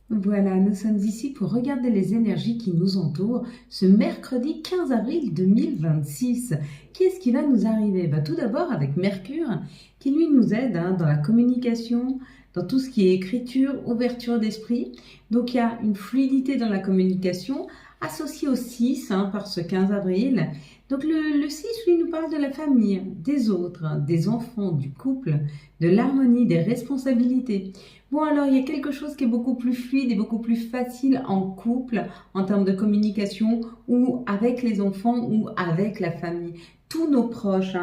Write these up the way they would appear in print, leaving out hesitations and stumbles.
Voilà, nous sommes ici pour regarder les énergies qui nous entourent ce mercredi 15 avril 2026. Qu'est-ce qui va nous arriver? Tout d'abord avec Mercure qui lui nous aide dans la communication, dans tout ce qui est écriture, ouverture d'esprit. Donc il y a une fluidité dans la communication associée au 6 par ce 15 avril. Donc le 6 lui nous parle de la famille, des autres, des enfants, du couple, de l'harmonie, des responsabilités. Bon, alors, il y a quelque chose qui est beaucoup plus fluide et beaucoup plus facile en couple, en termes de communication, ou avec les enfants, ou avec la famille. Tous nos proches,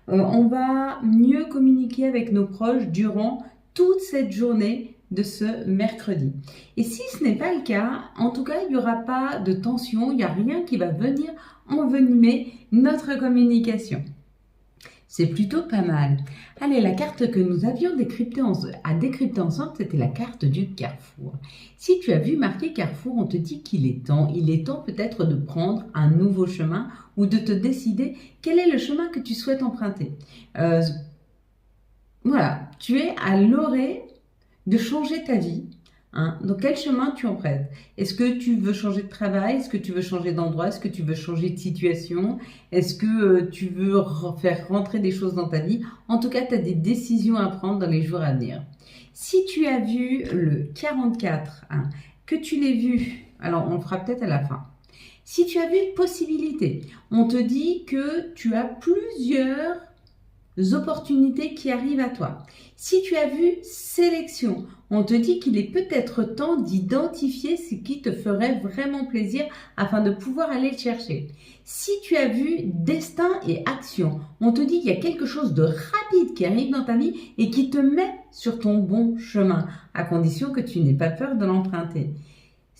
on va mieux communiquer avec nos proches durant toute cette journée de ce mercredi. Et si ce n'est pas le cas, en tout cas, il n'y aura pas de tension, il n'y a rien qui va venir envenimer notre communication. C'est plutôt pas mal. Allez, la carte que nous avions à décrypter ensemble, c'était la carte du carrefour. Si tu as vu marqué carrefour, on te dit qu'il est temps. Il est temps peut-être de prendre un nouveau chemin ou de te décider quel est le chemin que tu souhaites emprunter. Voilà, tu es à l'orée de changer ta vie. Donc, quel chemin tu empruntes? Est-ce que tu veux changer de travail? Est-ce que tu veux changer d'endroit? Est-ce que tu veux changer de situation? Est-ce que tu veux faire rentrer des choses dans ta vie? En tout cas, tu as des décisions à prendre dans les jours à venir. Si tu as vu le 44, que tu l'aies vu, alors on fera peut-être à la fin. Si tu as vu possibilité, on te dit que tu as plusieurs opportunités qui arrivent à toi. Si tu as vu sélection, on te dit qu'il est peut-être temps d'identifier ce qui te ferait vraiment plaisir afin de pouvoir aller le chercher. Si tu as vu destin et action, on te dit qu'il y a quelque chose de rapide qui arrive dans ta vie et qui te met sur ton bon chemin, à condition que tu n'aies pas peur de l'emprunter.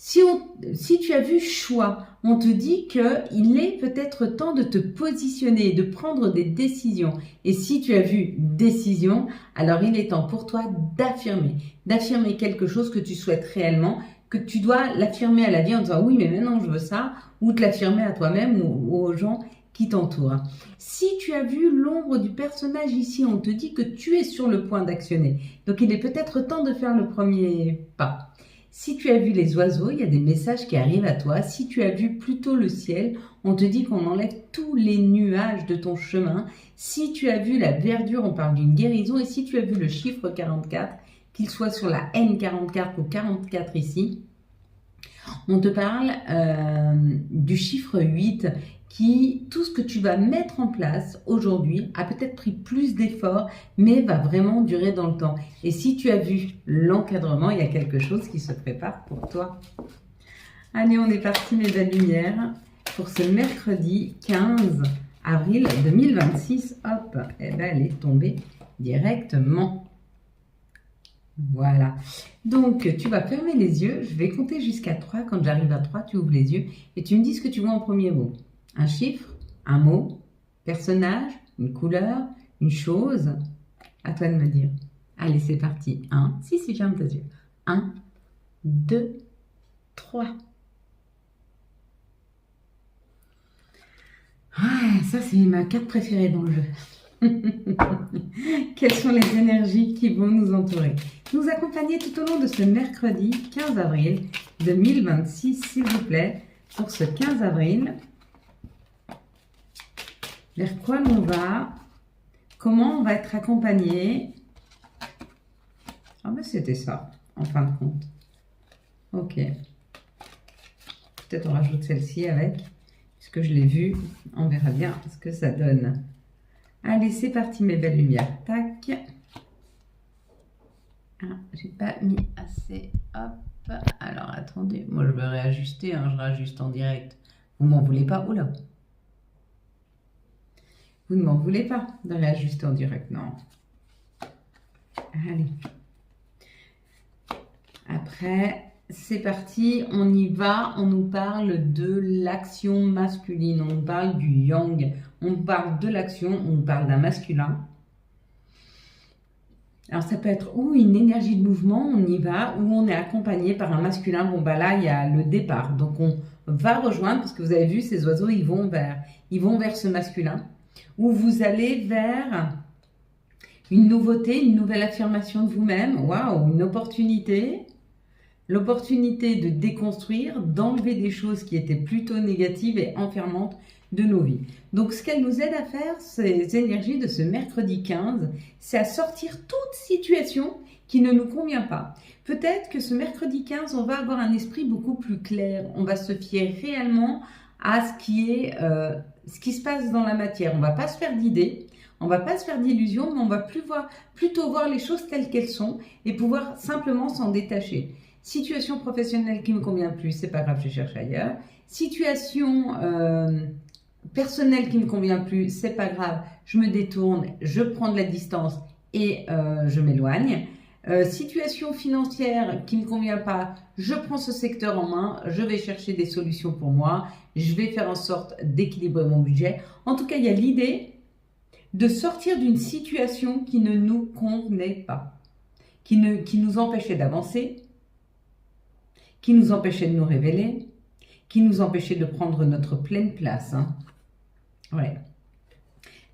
Si tu as vu choix, on te dit qu'il est peut-être temps de te positionner, de prendre des décisions. Et si tu as vu décision, alors il est temps pour toi d'affirmer quelque chose que tu souhaites réellement, que tu dois l'affirmer à la vie en disant oui, mais maintenant je veux ça, ou te l'affirmer à toi-même ou aux gens qui t'entourent. Si tu as vu l'ombre du personnage ici, on te dit que tu es sur le point d'actionner. Donc il est peut-être temps de faire le premier pas. Si tu as vu les oiseaux, il y a des messages qui arrivent à toi. Si tu as vu plutôt le ciel, on te dit qu'on enlève tous les nuages de ton chemin. Si tu as vu la verdure, on parle d'une guérison. Et si tu as vu le chiffre 44, qu'il soit sur la N44 ou 44 ici, on te parle du chiffre 8 qui, tout ce que tu vas mettre en place aujourd'hui, a peut-être pris plus d'efforts, mais va vraiment durer dans le temps. Et si tu as vu l'encadrement, il y a quelque chose qui se prépare pour toi. Allez, on est parti, mes belles lumières, pour ce mercredi 15 avril 2026. Hop, et ben, elle est tombée directement. Voilà. Donc, tu vas fermer les yeux. Je vais compter jusqu'à 3. Quand j'arrive à 3, tu ouvres les yeux et tu me dis ce que tu vois en premier mot. Un chiffre, un mot, personnage, une couleur, une chose. À toi de me dire. Allez, c'est parti. 1. Si, ferme tes yeux. 1, 2, 3. Ah, ça, c'est ma carte préférée dans le jeu. Quelles sont les énergies qui vont nous entourer, nous accompagner tout au long de ce mercredi 15 avril 2026, s'il vous plaît, pour ce 15 avril. Vers quoi l'on va? Comment on va être accompagné? Ah ben c'était ça, en fin de compte. Ok. Peut-être on rajoute celle-ci avec, puisque je l'ai vue. On verra bien ce que ça donne. Allez, c'est parti, mes belles lumières. Tac. Ah, j'ai pas mis assez. Hop. Alors, attendez. Moi, je vais réajuster. Je réajuste en direct. Vous m'en voulez pas? Oula. Vous ne m'en voulez pas de réajuster en direct? Non. Allez. Après, c'est parti. On y va. On nous parle de l'action masculine. On nous parle du yang. On parle de l'action. On parle d'un masculin. Alors, ça peut être ou une énergie de mouvement, on y va, ou on est accompagné par un masculin. Bon, bah là, il y a le départ. Donc, on va rejoindre, parce que vous avez vu, ces oiseaux, ils vont vers ce masculin. Ou vous allez vers une nouveauté, une nouvelle affirmation de vous-même. Waouh, une opportunité. l'opportunité de déconstruire, d'enlever des choses qui étaient plutôt négatives et enfermantes de nos vies. Donc, ce qu'elle nous aide à faire, ces énergies de ce mercredi 15, c'est à sortir toute situation qui ne nous convient pas. Peut-être que ce mercredi 15, on va avoir un esprit beaucoup plus clair. On va se fier réellement à ce qui se passe dans la matière. On ne va pas se faire d'idées, on ne va pas se faire d'illusions, mais on va plutôt voir les choses telles qu'elles sont et pouvoir simplement s'en détacher. Situation professionnelle qui ne me convient plus, c'est pas grave, je cherche ailleurs. Situation personnelle qui ne me convient plus, c'est pas grave, je me détourne, je prends de la distance et je m'éloigne. Situation financière qui ne me convient pas, je prends ce secteur en main, je vais chercher des solutions pour moi, je vais faire en sorte d'équilibrer mon budget. En tout cas, il y a l'idée de sortir d'une situation qui ne nous convenait pas, qui nous empêchait d'avancer, qui nous empêchait de nous révéler, qui nous empêchait de prendre notre pleine place. Hein. Ouais,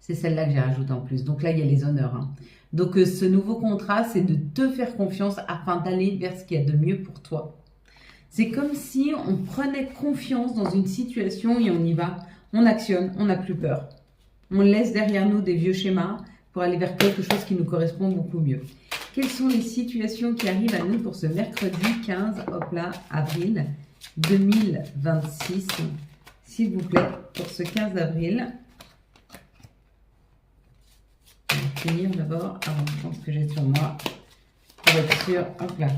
c'est celle-là que j'ai rajoutée en plus. Donc là, il y a les honneurs. Hein. Donc ce nouveau contrat, c'est de te faire confiance afin d'aller vers ce qu'il y a de mieux pour toi. C'est comme si on prenait confiance dans une situation et on y va. On actionne, on n'a plus peur. On laisse derrière nous des vieux schémas pour aller vers quelque chose qui nous correspond beaucoup mieux. Quelles sont les situations qui arrivent à nous pour ce mercredi 15, hop là, avril 2026, s'il vous plaît, pour ce 15 avril. Je vais finir d'abord avant de prendre ce que j'ai sur moi pour être sûr. Hop là.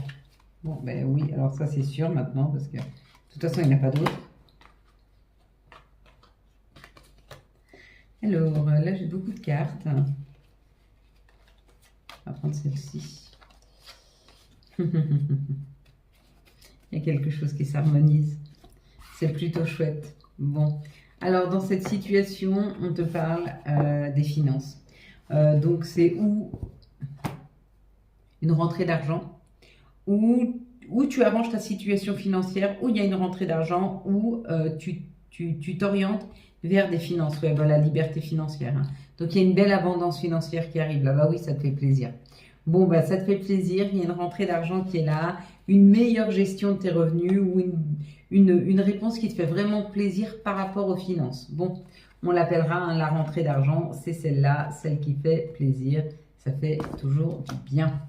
Bon, ben oui, alors ça c'est sûr maintenant parce que de toute façon il n'y en a pas d'autre. Alors là j'ai beaucoup de cartes. On va prendre celle-ci. Il y a quelque chose qui s'harmonise. C'est plutôt chouette. Bon, alors dans cette situation, on te parle des finances. Donc c'est ou une rentrée d'argent, ou tu arranges ta situation financière, où il y a une rentrée d'argent, ou tu t'orientes vers des finances, ouais, la liberté financière. Hein. Donc il y a une belle abondance financière qui arrive là. Bah oui, ça te fait plaisir. Bon, bah ça te fait plaisir, il y a une rentrée d'argent qui est là, une meilleure gestion de tes revenus ou une réponse qui te fait vraiment plaisir par rapport aux finances. Bon, on l'appellera hein, la rentrée d'argent, c'est celle-là, celle qui fait plaisir, ça fait toujours du bien.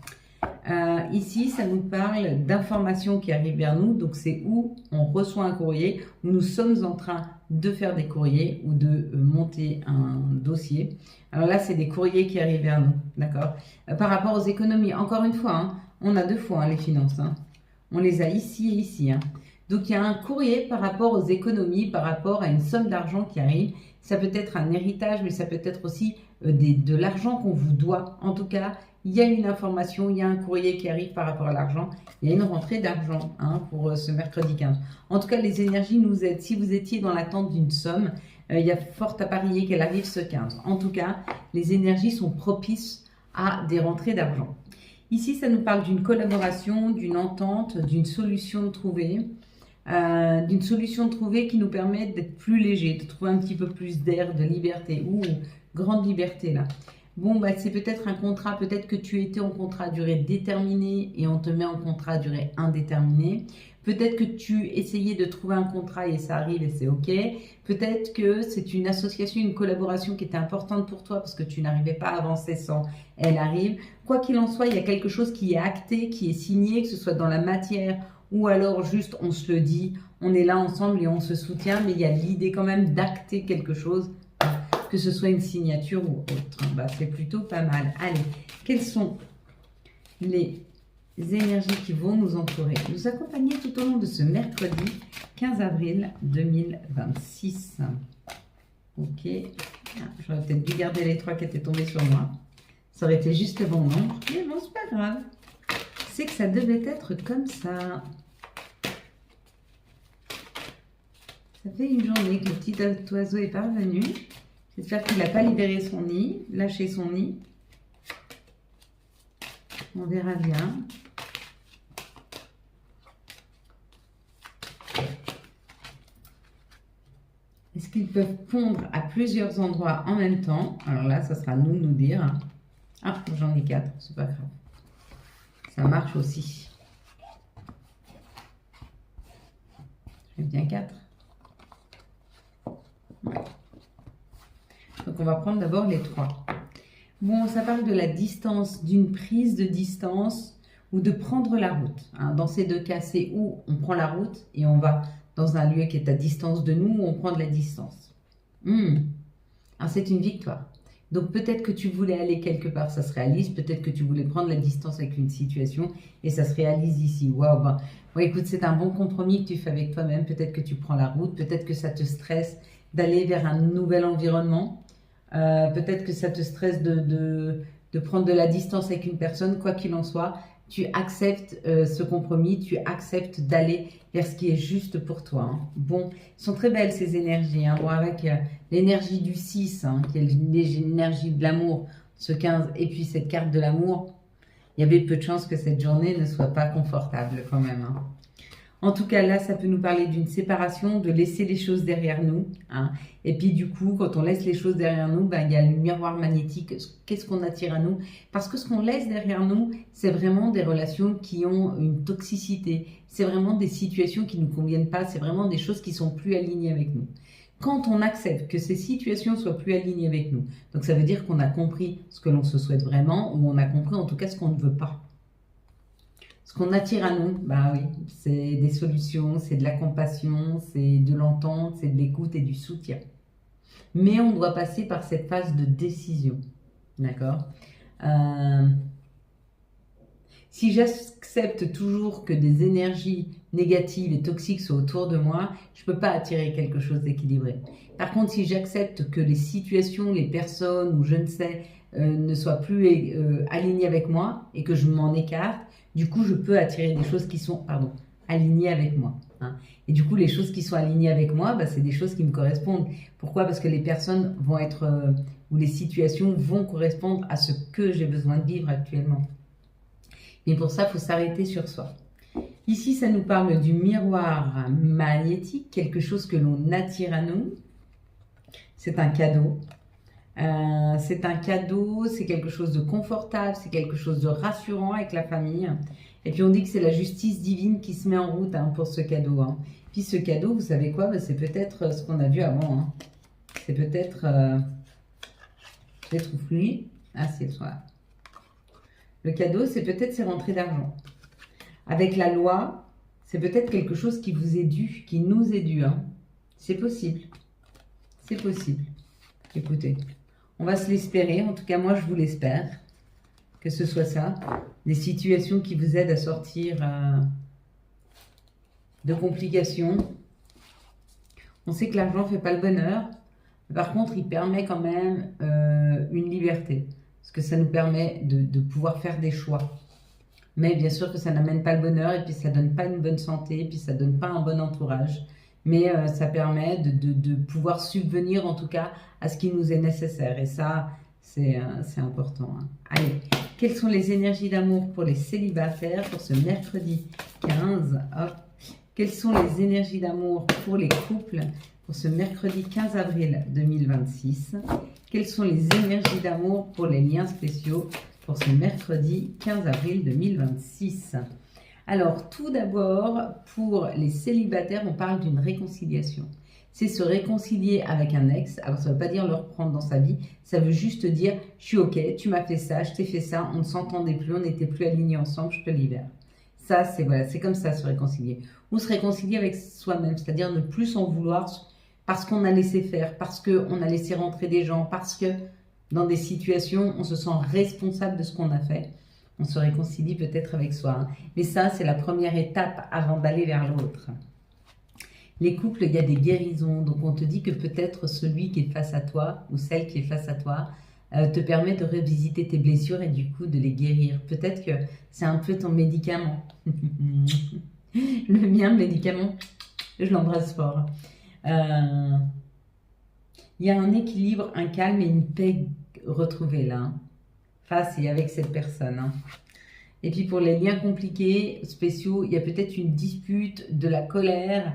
Ici, ça nous parle d'informations qui arrivent vers nous, donc c'est où on reçoit un courrier, où nous sommes en train de faire des courriers ou de monter un dossier. Alors là, c'est des courriers qui arrivent vers nous, d'accord. Par rapport aux économies, encore une fois, hein, on a deux fois hein, les finances, hein. On les a ici et ici. Hein. Donc il y a un courrier par rapport aux économies, par rapport à une somme d'argent qui arrive. Ça peut être un héritage, mais ça peut être aussi de l'argent qu'on vous doit. En tout cas, il y a une information, il y a un courrier qui arrive par rapport à l'argent. Il y a une rentrée d'argent hein, pour ce mercredi 15. En tout cas, les énergies nous aident. Si vous étiez dans l'attente d'une somme, il y a fort à parier qu'elle arrive ce 15. En tout cas, les énergies sont propices à des rentrées d'argent. Ici, ça nous parle d'une collaboration, d'une entente, d'une solution trouvée. Qui nous permet d'être plus léger, de trouver un petit peu plus d'air, de liberté. Ouh, grande liberté là. Bon, bah, c'est peut-être un contrat, peut-être que tu étais en contrat à durée déterminée et on te met en contrat à durée indéterminée. Peut-être que tu essayais de trouver un contrat et ça arrive et c'est OK. Peut-être que c'est une association, une collaboration qui était importante pour toi parce que tu n'arrivais pas à avancer sans. Elle arrive. Quoi qu'il en soit, il y a quelque chose qui est acté, qui est signé, que ce soit dans la matière ou alors juste on se le dit, on est là ensemble et on se soutient, mais il y a l'idée quand même d'acter quelque chose, que ce soit une signature ou autre. Bah, c'est plutôt pas mal. Allez, quelles sont les énergies qui vont nous entourer, nous accompagner tout au long de ce mercredi 15 avril 2026. Ok, j'aurais peut-être dû garder les trois qui étaient tombés sur moi. Ça aurait été juste le bon nombre, mais bon, c'est pas grave. C'est que ça devait être comme ça. Ça fait une journée que le petit oiseau est parvenu. J'espère qu'il n'a pas libéré son nid, lâché son nid. On verra bien. Est-ce qu'ils peuvent pondre à plusieurs endroits en même temps? Alors là, ça sera à nous de nous dire. Ah, j'en ai 4, c'est pas grave. Ça marche aussi. Et bien 4. Ouais. Donc on va prendre d'abord les 3. Bon, ça parle de la distance, d'une prise de distance ou de prendre la route. Hein. Dans ces deux cas, c'est où on prend la route et on va dans un lieu qui est à distance de nous, où on prend de la distance. Ah, c'est une victoire. Donc peut-être que tu voulais aller quelque part, ça se réalise. Peut-être que tu voulais prendre la distance avec une situation et ça se réalise ici. Waouh, ben, ouais, écoute, c'est un bon compromis que tu fais avec toi-même. Peut-être que tu prends la route, peut-être que ça te stresse d'aller vers un nouvel environnement. Peut-être que ça te stresse de prendre de la distance avec une personne. Quoi qu'il en soit, tu acceptes ce compromis, tu acceptes d'aller vers ce qui est juste pour toi. Hein. Bon, sont très belles ces énergies. Hein. Bon, avec l'énergie du 6, hein, qui est l'énergie de l'amour, ce 15, et puis cette carte de l'amour, il y avait peu de chances que cette journée ne soit pas confortable quand même. Hein. En tout cas, là, ça peut nous parler d'une séparation, de laisser les choses derrière nous. Hein. Et puis, du coup, quand on laisse les choses derrière nous, ben, il y a le miroir magnétique. Qu'est-ce qu'on attire à nous? Parce que ce qu'on laisse derrière nous, c'est vraiment des relations qui ont une toxicité. C'est vraiment des situations qui ne nous conviennent pas. C'est vraiment des choses qui sont plus alignées avec nous. Quand on accepte que ces situations soient plus alignées avec nous, donc ça veut dire qu'on a compris ce que l'on se souhaite vraiment, ou on a compris en tout cas ce qu'on ne veut pas. Ce qu'on attire à nous, bah oui, c'est des solutions, c'est de la compassion, c'est de l'entente, c'est de l'écoute et du soutien. Mais on doit passer par cette phase de décision, d'accord? Si j'accepte toujours que des énergies négatives et toxiques soient autour de moi, je ne peux pas attirer quelque chose d'équilibré. Par contre, si j'accepte que les situations, les personnes ou je ne sais, ne soient plus alignées avec moi et que je m'en écarte, du coup, je peux attirer des choses qui sont alignées avec moi. Hein. Et du coup, les choses qui sont alignées avec moi, bah, c'est des choses qui me correspondent. Pourquoi? Parce que les personnes vont être, ou les situations vont correspondre à ce que j'ai besoin de vivre actuellement. Mais pour ça, il faut s'arrêter sur soi. Ici, ça nous parle du miroir magnétique, quelque chose que l'on attire à nous. C'est un cadeau. C'est un cadeau, c'est quelque chose de confortable, c'est quelque chose de rassurant avec la famille. Et puis on dit que c'est la justice divine qui se met en route pour ce cadeau. Hein. Puis ce cadeau, vous savez quoi? Ben, c'est peut-être ce qu'on a vu avant. Hein. C'est peut-être... je les trouve plus. Ah, c'est le soir. Le cadeau, c'est peut-être ces rentrées d'argent. Avec la loi, c'est peut-être quelque chose qui vous est dû, qui nous est dû. Hein. C'est possible. C'est possible. Écoutez. On va se l'espérer, en tout cas moi je vous l'espère, que ce soit ça, des situations qui vous aident à sortir de complications. On sait que l'argent ne fait pas le bonheur, par contre il permet quand même une liberté, parce que ça nous permet de pouvoir faire des choix. Mais bien sûr que ça n'amène pas le bonheur, et puis ça ne donne pas une bonne santé, et puis ça ne donne pas un bon entourage. Mais ça permet de pouvoir subvenir en tout cas à ce qui nous est nécessaire. Et ça, c'est important. Hein. Allez, quelles sont les énergies d'amour pour les célibataires pour ce mercredi 15 hop. Quelles sont les énergies d'amour pour les couples pour ce mercredi 15 avril 2026? Quelles sont les énergies d'amour pour les liens spéciaux pour ce mercredi 15 avril 2026? Alors, tout d'abord, pour les célibataires, on parle d'une réconciliation. C'est se réconcilier avec un ex. Alors, ça ne veut pas dire le reprendre dans sa vie. Ça veut juste dire, je suis OK, tu m'as fait ça, je t'ai fait ça, on ne s'entendait plus, on n'était plus alignés ensemble, je te libère. Ça, c'est voilà, c'est comme ça, se réconcilier. Ou se réconcilier avec soi-même, c'est-à-dire ne plus s'en vouloir parce qu'on a laissé faire, parce qu'on a laissé rentrer des gens, parce que dans des situations, on se sent responsable de ce qu'on a fait. On se réconcilie peut-être avec soi. Hein. Mais ça, c'est la première étape avant d'aller vers l'autre. Les couples, il y a des guérisons. Donc, on te dit que peut-être celui qui est face à toi ou celle qui est face à toi te permet de revisiter tes blessures et du coup de les guérir. Peut-être que c'est un peu ton médicament. Le mien, médicament, je l'embrasse fort. Il y a un équilibre, un calme et une paix retrouvée là. Hein. Face et avec cette personne. Hein. Et puis pour les liens compliqués, spéciaux, il y a peut-être une dispute, de la colère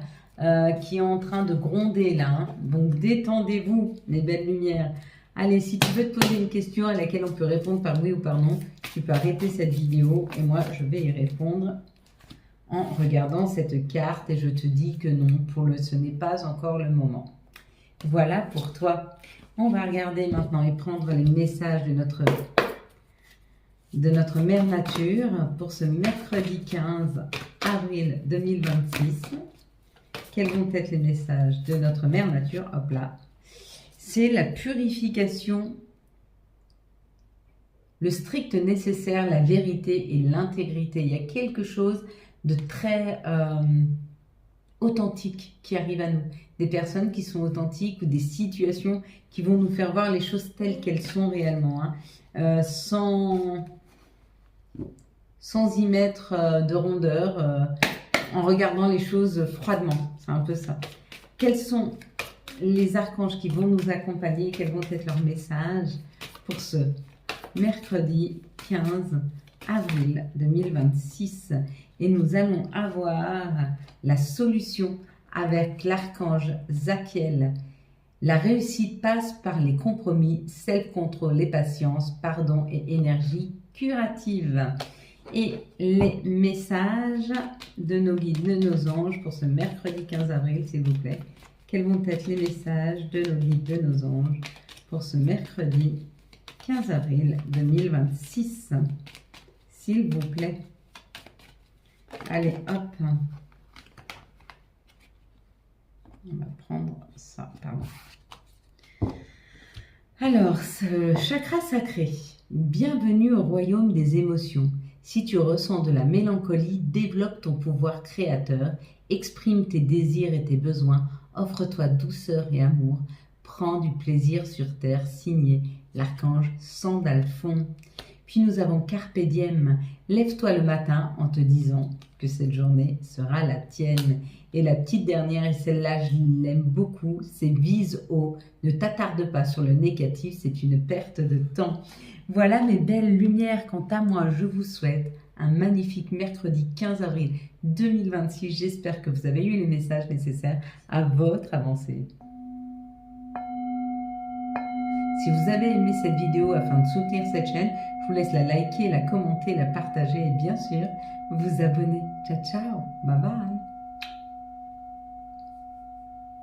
qui est en train de gronder là. Hein. Donc détendez-vous, les belles lumières. Allez, si tu veux te poser une question à laquelle on peut répondre par oui ou par non, tu peux arrêter cette vidéo et moi je vais y répondre en regardant cette carte et je te dis que non, ce n'est pas encore le moment. Voilà pour toi. On va regarder maintenant et prendre les messages de notre Mère Nature pour ce mercredi 15 avril 2026. Quels vont être les messages de notre Mère Nature? Hop là. C'est la purification, le strict nécessaire, la vérité et l'intégrité. Il y a quelque chose de très authentique qui arrive à nous. Des personnes qui sont authentiques ou des situations qui vont nous faire voir les choses telles qu'elles sont réellement. Hein. Sans y mettre de rondeur, en regardant les choses froidement. C'est un peu ça. Quels sont les archanges qui vont nous accompagner? Quels vont être leurs messages pour ce mercredi 15 avril 2026? Et nous allons avoir la solution avec l'archange Zachiel. La réussite passe par les compromis, self-control, les patiences, pardon et énergie curative. Et les messages de nos guides, de nos anges pour ce mercredi 15 avril, s'il vous plaît. Quels vont être les messages de nos guides, de nos anges pour ce mercredi 15 avril 2026, s'il vous plaît. Allez, hop. On va prendre ça, pardon. Alors, ce chakra sacré, bienvenue au royaume des émotions. Si tu ressens de la mélancolie, développe ton pouvoir créateur, exprime tes désirs et tes besoins, offre-toi douceur et amour, prends du plaisir sur terre, signé l'archange Sandalphon. Puis nous avons Carpe Diem, lève-toi le matin en te disant que cette journée sera la tienne. Et la petite dernière, et celle-là je l'aime beaucoup, c'est vise haut, ne t'attarde pas sur le négatif, c'est une perte de temps. Voilà mes belles lumières, quant à moi je vous souhaite un magnifique mercredi 15 avril 2026. J'espère que vous avez eu les messages nécessaires à votre avancée. Si vous avez aimé cette vidéo afin de soutenir cette chaîne, je vous laisse la liker, la commenter, la partager et bien sûr vous abonner. Ciao ciao, bye bye.